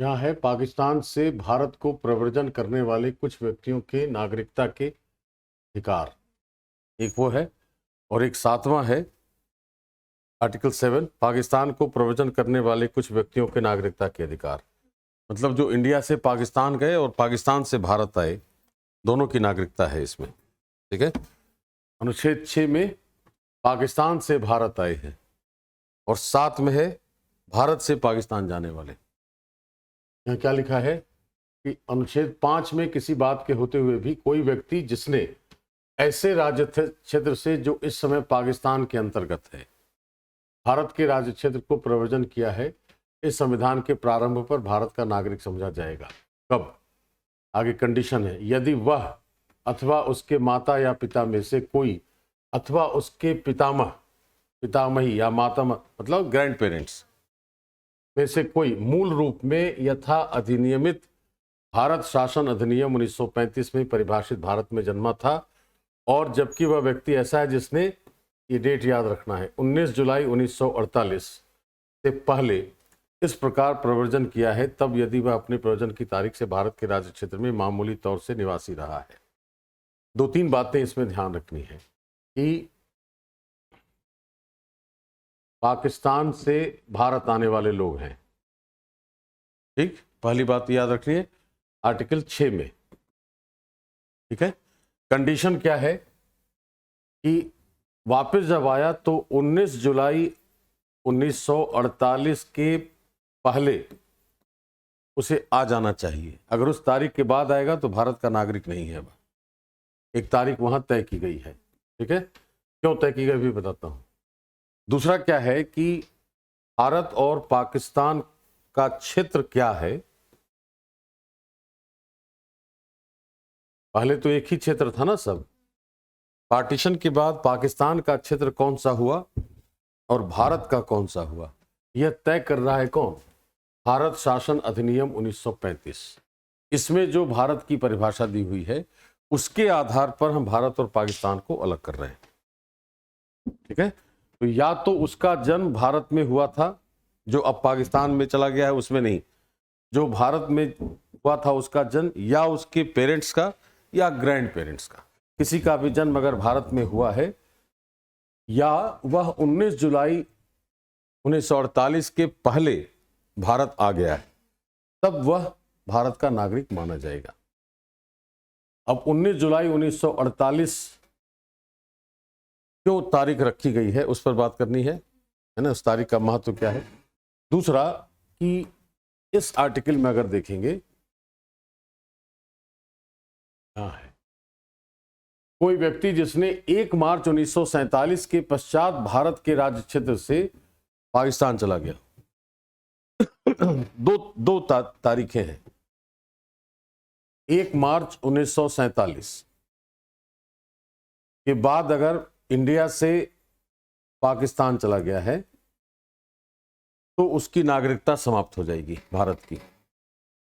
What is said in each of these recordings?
यहाँ है पाकिस्तान से भारत को प्रव्रजन करने वाले कुछ व्यक्तियों के नागरिकता के अधिकार। एक वो है और एक सातवां है आर्टिकल 7, पाकिस्तान को प्रव्रजन करने वाले कुछ व्यक्तियों के नागरिकता के अधिकार। मतलब जो इंडिया से पाकिस्तान गए और पाकिस्तान से भारत आए, दोनों की नागरिकता है इसमें। ठीक है। अनुच्छेद 6 में पाकिस्तान से भारत आए हैं और 7 में है भारत से पाकिस्तान जाने वाले। यहाँ क्या लिखा है कि अनुच्छेद 5 में किसी बात के होते हुए भी कोई व्यक्ति जिसने ऐसे राज्य क्षेत्र से जो इस समय पाकिस्तान के अंतर्गत है भारत के राज्य क्षेत्र को प्रव्रजन किया है, इस संविधान के प्रारंभ पर भारत का नागरिक समझा जाएगा। कब? आगे कंडीशन है, यदि वह अथवा उसके माता या पिता में से कोई अथवा उसके पितामह पितामही या मातामह मतलब ग्रैंड पेरेंट्स में से कोई मूल रूप में यथा अधिनियमित भारत शासन अधिनियम 1935 में परिभाषित भारत में जन्मा था, और जबकि वह व्यक्ति ऐसा है जिसने, ये डेट याद रखना है, 19 जुलाई 1948 से पहले इस प्रकार प्रव्रजन किया है, तब यदि वह अपने प्रव्रजन की तारीख से भारत के राज्य क्षेत्र में मामूली तौर से निवासी रहा है। 2-3 बातें इसमें ध्यान रखनी है कि पाकिस्तान से भारत आने वाले लोग हैं। ठीक, पहली बात याद रखनी है आर्टिकल 6 में। ठीक है। कंडीशन क्या है कि वापस जब आया तो 19 जुलाई 1948 के पहले उसे आ जाना चाहिए। अगर उस तारीख के बाद आएगा तो भारत का नागरिक नहीं है। एक तारीख वहां तय की गई है। ठीक है। क्यों तय की गई भी बताता हूं। दूसरा क्या है कि भारत और पाकिस्तान का क्षेत्र क्या है। पहले तो एक ही क्षेत्र था ना सब। पार्टीशन के बाद पाकिस्तान का क्षेत्र कौन सा हुआ और भारत का कौन सा हुआ, यह तय कर रहा है कौन? भारत शासन अधिनियम 1935। इसमें जो भारत की परिभाषा दी हुई है उसके आधार पर हम भारत और पाकिस्तान को अलग कर रहे हैं। ठीक है। तो या तो उसका जन्म भारत में हुआ था जो अब पाकिस्तान में चला गया है, उसमें नहीं, जो भारत में हुआ था उसका जन्म, या उसके पेरेंट्स का या ग्रैंड पेरेंट्स का, किसी का भी जन्म अगर भारत में हुआ है या वह 19 जुलाई 1948 के पहले भारत आ गया है, तब वह भारत का नागरिक माना जाएगा। अब 19 जुलाई 1948 क्यों तारीख रखी गई है उस पर बात करनी है ना, उस तारीख का महत्व क्या है। दूसरा कि इस आर्टिकल में अगर देखेंगे, हाँ है, कोई व्यक्ति जिसने 1 मार्च 1947 के पश्चात भारत के राज्य क्षेत्र से पाकिस्तान चला गया। दो तारीखें हैं। 1 मार्च 1947 के बाद अगर इंडिया से पाकिस्तान चला गया है तो उसकी नागरिकता समाप्त हो जाएगी भारत की।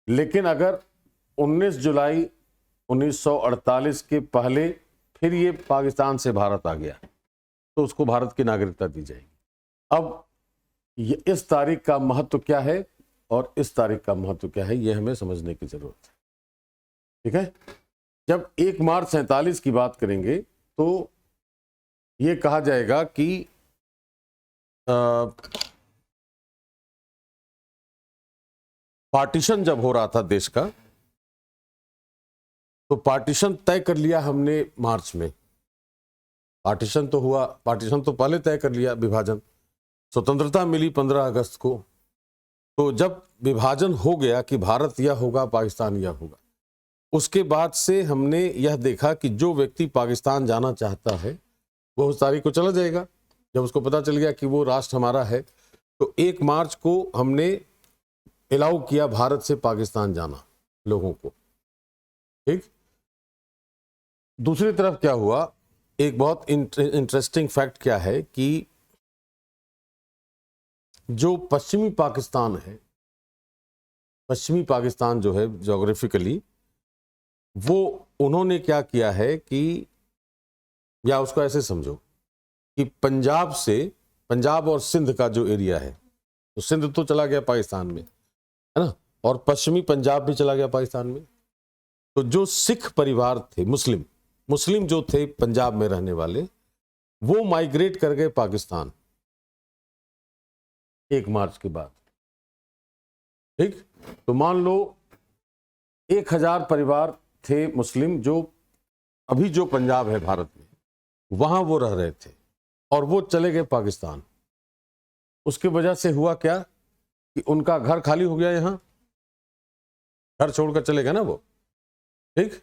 लेकिन अगर 19 जुलाई 1948 के पहले फिर ये पाकिस्तान से भारत आ गया तो उसको भारत की नागरिकता दी जाएगी। अब इस तारीख का महत्व क्या है और इस तारीख का महत्व क्या है, ये हमें समझने की जरूरत है। ठीक है। जब 1 मार्च 47 की बात करेंगे तो ये कहा जाएगा कि पार्टीशन जब हो रहा था देश का, तो पार्टीशन तय कर लिया हमने मार्च में। पार्टीशन तो हुआ, पार्टीशन तो पहले तय कर लिया, विभाजन, स्वतंत्रता मिली 15 अगस्त को। तो जब विभाजन हो गया कि भारत यह होगा पाकिस्तान यह होगा, उसके बाद से हमने यह देखा कि जो व्यक्ति पाकिस्तान जाना चाहता है वो उस तारीख को चला जाएगा। जब उसको पता चल गया कि वो राष्ट्र हमारा है तो 1 मार्च को हमने अलाउ किया भारत से पाकिस्तान जाना लोगों को। ठीक। दूसरी तरफ क्या हुआ, एक बहुत इंटरेस्टिंग फैक्ट क्या है कि जो पश्चिमी पाकिस्तान है, पश्चिमी पाकिस्तान जो है ज्योग्राफिकली, वो उन्होंने क्या किया है कि, या उसको ऐसे समझो कि पंजाब से, पंजाब और सिंध का जो एरिया है, तो सिंध तो चला गया पाकिस्तान में, है ना, और पश्चिमी पंजाब भी चला गया पाकिस्तान में। तो जो सिख परिवार थे, मुस्लिम जो थे पंजाब में रहने वाले, वो माइग्रेट कर गए पाकिस्तान 1 मार्च के बाद। ठीक, तो मान लो 1000 परिवार थे मुस्लिम जो अभी जो पंजाब है भारत में, वहां वो रह रहे थे और वो चले गए पाकिस्तान। उसकी वजह से हुआ क्या कि उनका घर खाली हो गया, यहां घर छोड़कर चले गए ना वो। ठीक,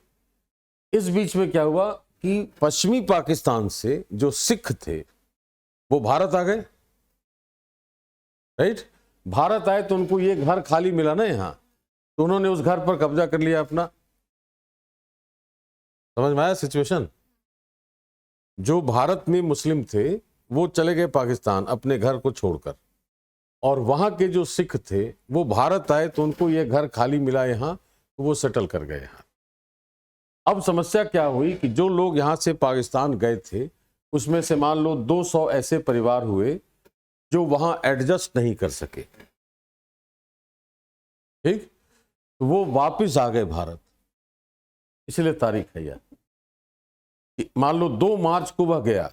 इस बीच में क्या हुआ कि पश्चिमी पाकिस्तान से जो सिख थे वो भारत आ गए। राइट, भारत आए तो उनको ये घर खाली मिला ना यहां, तो उन्होंने उस घर पर कब्जा कर लिया अपना। समझ में आया सिचुएशन? जो भारत में मुस्लिम थे वो चले गए पाकिस्तान अपने घर को छोड़कर, और वहां के जो सिख थे वो भारत आए तो उनको ये घर खाली मिला यहां, तो वो सेटल कर गए यहां। अब समस्या क्या हुई कि जो लोग यहां से पाकिस्तान गए थे उसमें से मान लो 200 ऐसे परिवार हुए जो वहां एडजस्ट नहीं कर सके। ठीक, तो वो वापस आ गए भारत। इसलिए तारीख है यार, मान लो 2 मार्च को वह गया,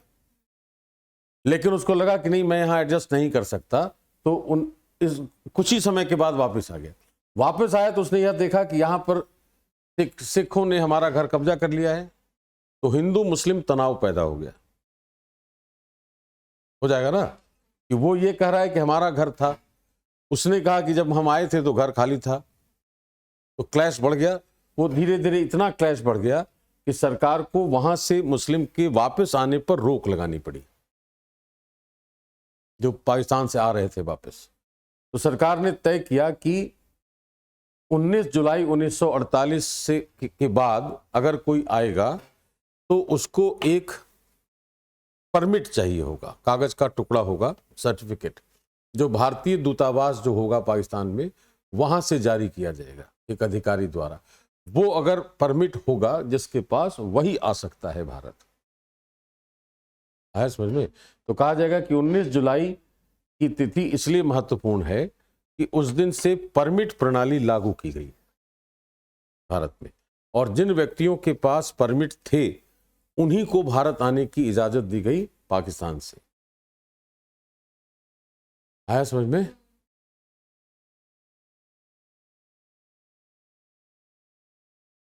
लेकिन उसको लगा कि नहीं मैं यहां एडजस्ट नहीं कर सकता, तो इस कुछ ही समय के बाद वापस आ गया। वापस आया तो उसने यह देखा कि यहां पर सिखों ने हमारा घर कब्जा कर लिया है, तो हिंदू मुस्लिम तनाव पैदा हो गया। हो जाएगा ना कि वो ये कह रहा है कि हमारा घर था, उसने कहा कि जब हम आए थे तो घर खाली था, तो क्लैश बढ़ गया। वो धीरे धीरे इतना क्लैश बढ़ गया कि सरकार को वहां से मुस्लिम के वापस आने पर रोक लगानी पड़ी, जो पाकिस्तान से आ रहे थे वापस। तो सरकार ने तय किया कि 19 जुलाई 1948 से के बाद अगर कोई आएगा तो उसको एक परमिट चाहिए होगा, कागज का टुकड़ा होगा, सर्टिफिकेट, जो भारतीय दूतावास जो होगा पाकिस्तान में वहां से जारी किया जाएगा एक अधिकारी द्वारा। वो अगर परमिट होगा जिसके पास, वही आ सकता है भारत। आया समझ में? तो कहा जाएगा कि 19 जुलाई की तिथि इसलिए महत्वपूर्ण है कि उस दिन से परमिट प्रणाली लागू की गई भारत में, और जिन व्यक्तियों के पास परमिट थे उन्हीं को भारत आने की इजाजत दी गई पाकिस्तान से। आया समझ में?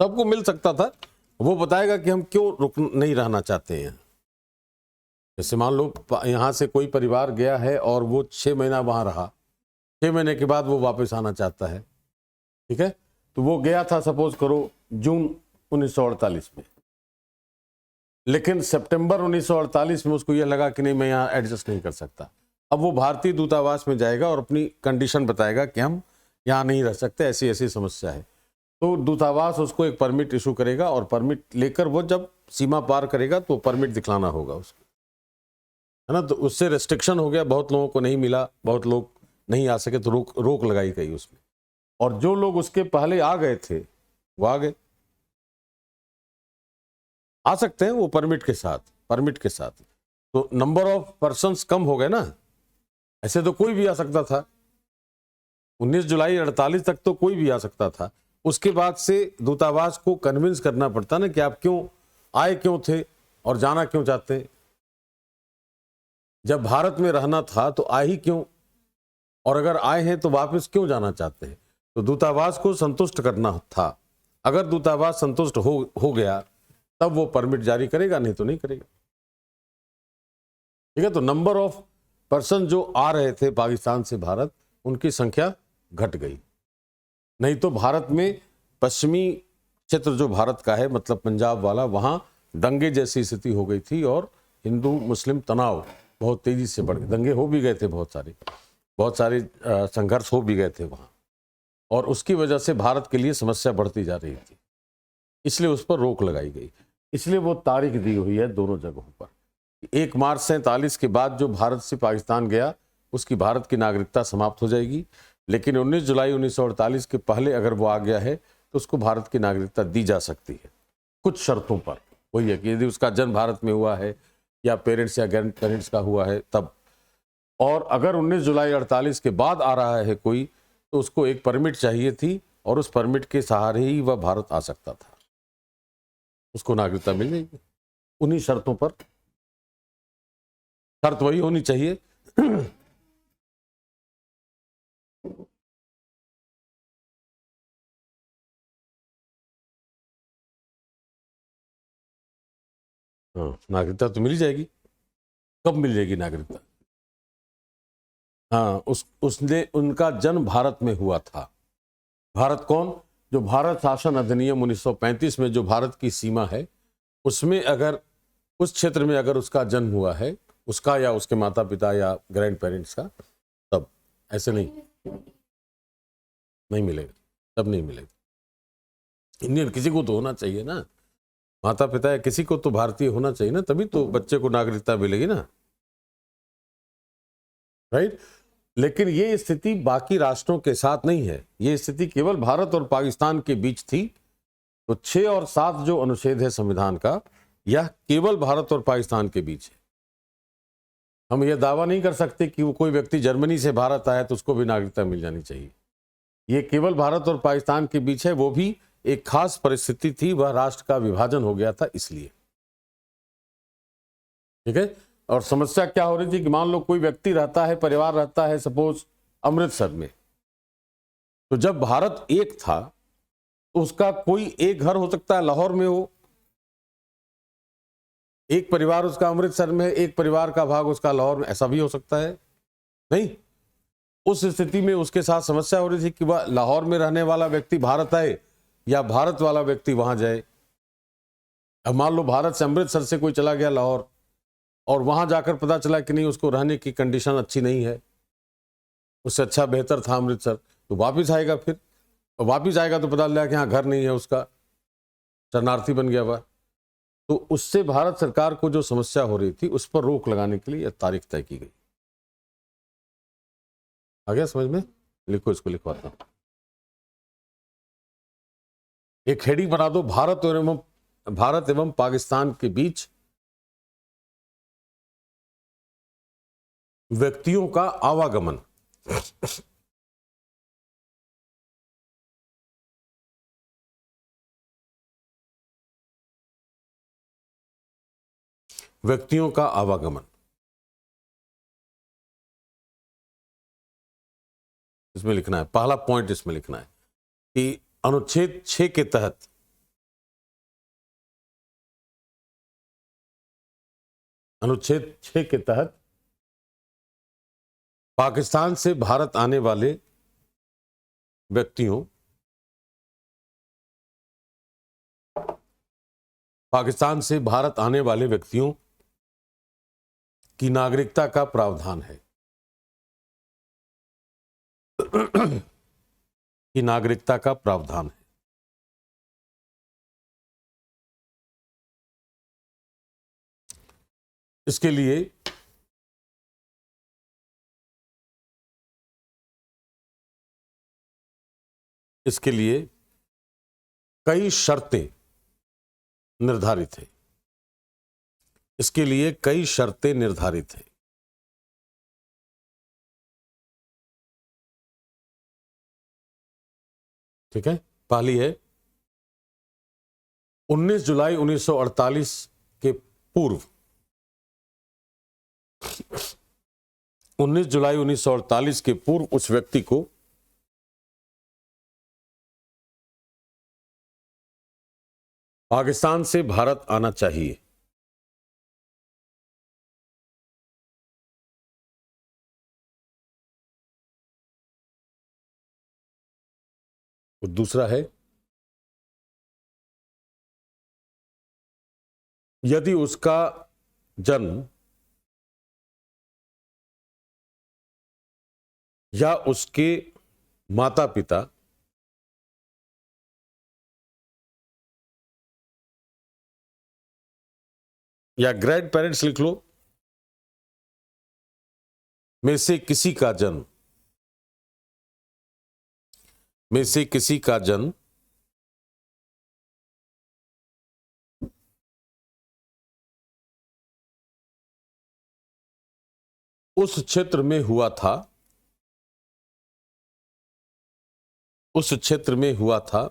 सबको मिल सकता था। वो बताएगा कि हम क्यों रुक नहीं रहना चाहते हैं। जैसे मान लो यहां से कोई परिवार गया है और वो 6 महीना वहां रहा, 6 महीने के बाद वो वापस आना चाहता है। ठीक है, तो वो गया था सपोज करो जून 1948 में, लेकिन सितंबर 1948 में उसको ये लगा कि नहीं मैं यहाँ एडजस्ट नहीं कर सकता। अब वो भारतीय दूतावास में जाएगा और अपनी कंडीशन बताएगा कि हम यहाँ नहीं रह सकते, ऐसी ऐसी समस्या है। तो दूतावास उसको एक परमिट इशू करेगा, और परमिट लेकर वो जब सीमा पार करेगा तो परमिट दिखलाना होगा उसको, है ना। तो उससे रेस्ट्रिक्शन हो गया, बहुत लोगों को नहीं मिला, बहुत लोग नहीं आ सके, तो रोक लगाई गई उसमें। और जो लोग उसके पहले आ गए थे वो आ गए, आ सकते हैं वो परमिट के साथ। तो नंबर ऑफ पर्सन्स कम हो गए ना। ऐसे तो कोई भी आ सकता था, 19 जुलाई 48 तक तो कोई भी आ सकता था। उसके बाद से दूतावास को कन्विंस करना पड़ता ना कि आप क्यों आए, क्यों थे और जाना क्यों चाहते हैं। जब भारत में रहना था तो आए ही क्यों, और अगर आए हैं तो वापस क्यों जाना चाहते हैं। तो दूतावास को संतुष्ट करना था। अगर दूतावास संतुष्ट हो गया तब वो परमिट जारी करेगा, नहीं तो नहीं करेगा। ठीक है, तो नंबर ऑफ पर्सन जो आ रहे थे पाकिस्तान से भारत, उनकी संख्या घट गई। नहीं तो भारत में पश्चिमी क्षेत्र जो भारत का है, मतलब पंजाब वाला, वहां दंगे जैसी स्थिति हो गई थी और हिंदू मुस्लिम तनाव बहुत तेजी से बढ़ गए। दंगे हो भी गए थे, बहुत सारे संघर्ष हो भी गए थे वहां, और उसकी वजह से भारत के लिए समस्या बढ़ती जा रही थी, इसलिए उस पर रोक लगाई गई। इसलिए वो तारीख दी हुई है दोनों जगहों पर। 1 मार्च 47 के बाद जो भारत से पाकिस्तान गया उसकी भारत की नागरिकता समाप्त हो जाएगी, लेकिन 19 जुलाई 1948 के पहले अगर वो आ गया है तो उसको भारत की नागरिकता दी जा सकती है कुछ शर्तों पर। वही है कि यदि उसका जन्म भारत में हुआ है या पेरेंट्स या ग्रैंड पेरेंट्स का हुआ है तब। और अगर 19 जुलाई 48 के बाद आ रहा है कोई, तो उसको एक परमिट चाहिए थी और उस परमिट के सहारे ही वह भारत आ सकता था। उसको नागरिकता मिल जाएगी उन्हीं शर्तों पर। शर्त वही होनी चाहिए हाँ, नागरिकता तो मिल जाएगी। कब मिल जाएगी नागरिकता? हाँ, उसने उनका जन्म भारत में हुआ था। भारत कौन? जो भारत शासन अधिनियम 1935 में जो भारत की सीमा है, उसमें अगर उस क्षेत्र में अगर उसका जन्म हुआ है, उसका या उसके माता पिता या ग्रैंड पेरेंट्स का, तब। ऐसे नहीं मिलेगा, तब नहीं मिलेगा। इंडियन किसी को तो होना चाहिए ना, माता पिता या किसी को तो भारतीय होना चाहिए ना, तभी तो बच्चे को नागरिकता मिलेगी ना, राइट। लेकिन ये स्थिति बाकी राष्ट्रों के साथ नहीं है, ये स्थिति केवल भारत और पाकिस्तान के बीच थी। तो 6 और 7 जो अनुच्छेद है संविधान का, यह केवल भारत और पाकिस्तान के बीच है। हम यह दावा नहीं कर सकते कि वो कोई व्यक्ति जर्मनी से भारत आया तो उसको भी नागरिकता मिल जानी चाहिए। ये केवल भारत और पाकिस्तान के बीच है, वो भी एक खास परिस्थिति थी, वह राष्ट्र का विभाजन हो गया था इसलिए। ठीक है। और समस्या क्या हो रही थी कि मान लो कोई व्यक्ति रहता है, परिवार रहता है सपोज अमृतसर में, तो जब भारत एक था तो उसका कोई एक घर हो सकता है लाहौर में हो, एक परिवार उसका अमृतसर में, एक परिवार का भाग उसका लाहौर में, ऐसा भी हो सकता है। नहीं, उस स्थिति में उसके साथ समस्या हो रही थी कि वह लाहौर में रहने वाला व्यक्ति भारत आए या भारत वाला व्यक्ति वहां जाए। अब मान लो भारत से अमृतसर से कोई चला गया लाहौर और वहां जाकर पता चला कि नहीं उसको रहने की कंडीशन अच्छी नहीं है, उससे अच्छा बेहतर था अमृतसर, तो वापिस आएगा। फिर वापिस आएगा तो पता चला कि हाँ घर नहीं है उसका, शरणार्थी बन गया वह। तो उससे भारत सरकार को जो समस्या हो रही थी उस पर रोक लगाने के लिए यह तारीख तय की गई। आ गया समझ में? लिखो, इसको लिखवाता हूं, एक हेडिंग बना दो, भारत एवं पाकिस्तान के बीच व्यक्तियों का आवागमन। व्यक्तियों का आवागमन, इसमें लिखना है, पहला पॉइंट इसमें लिखना है कि अनुच्छेद 6 के तहत अनुच्छेद 6 के तहत पाकिस्तान से भारत आने वाले व्यक्तियों पाकिस्तान से भारत आने वाले व्यक्तियों की नागरिकता का प्रावधान है की नागरिकता का प्रावधान है। इसके लिए कई शर्तें निर्धारित है। इसके लिए कई शर्तें निर्धारित है। ठीक है। पहली है 19 जुलाई 1948 के पूर्व 19 जुलाई 1948 के पूर्व उस व्यक्ति को पाकिस्तान से भारत आना चाहिए। और दूसरा है, यदि उसका जन्म या उसके माता पिता या ग्रैंड पेरेंट्स लिख लो, में से किसी का जन्म उस क्षेत्र में हुआ था उस क्षेत्र में हुआ था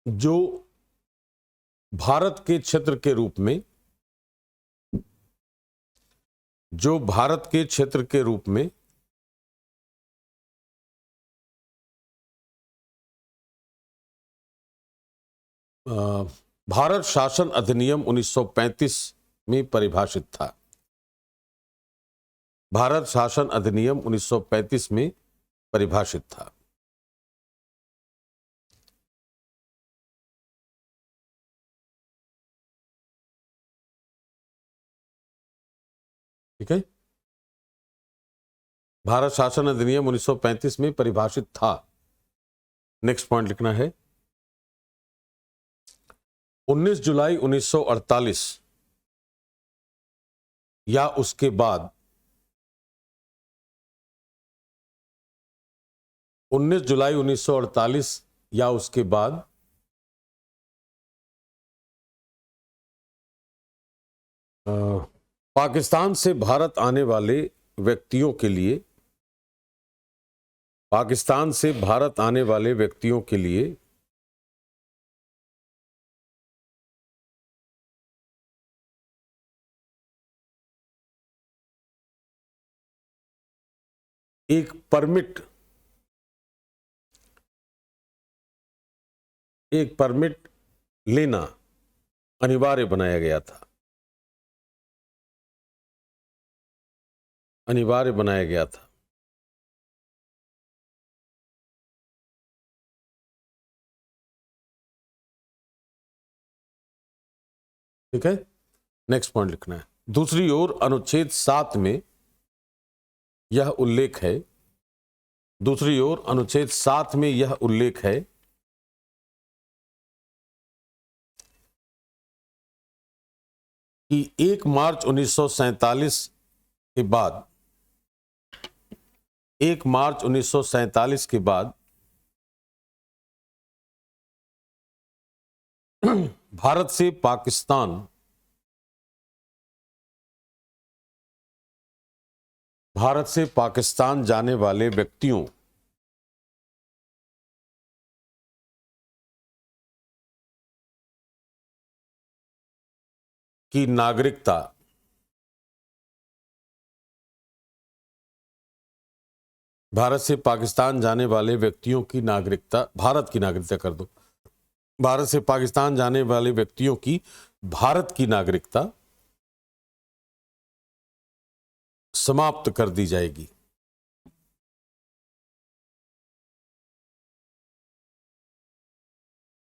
जो भारत के क्षेत्र के रूप में भारत शासन अधिनियम 1935 में परिभाषित था। भारत शासन अधिनियम 1935 में परिभाषित था। ठीक है, भारत शासन अधिनियम 1935 में परिभाषित था। नेक्स्ट पॉइंट लिखना है 19 जुलाई 1948 या उसके बाद 19 जुलाई 1948 या उसके बाद पाकिस्तान से भारत आने वाले व्यक्तियों के लिए एक परमिट लेना अनिवार्य बनाया गया था। ठीक है, नेक्स्ट पॉइंट लिखना है। दूसरी ओर अनुच्छेद 7 में यह उल्लेख है कि 1 मार्च 1947 के बाद भारत से पाकिस्तान जाने वाले व्यक्तियों की नागरिकता भारत से पाकिस्तान जाने वाले व्यक्तियों की नागरिकता भारत की नागरिकता कर दो। भारत से पाकिस्तान जाने वाले व्यक्तियों की भारत की नागरिकता समाप्त कर दी जाएगी।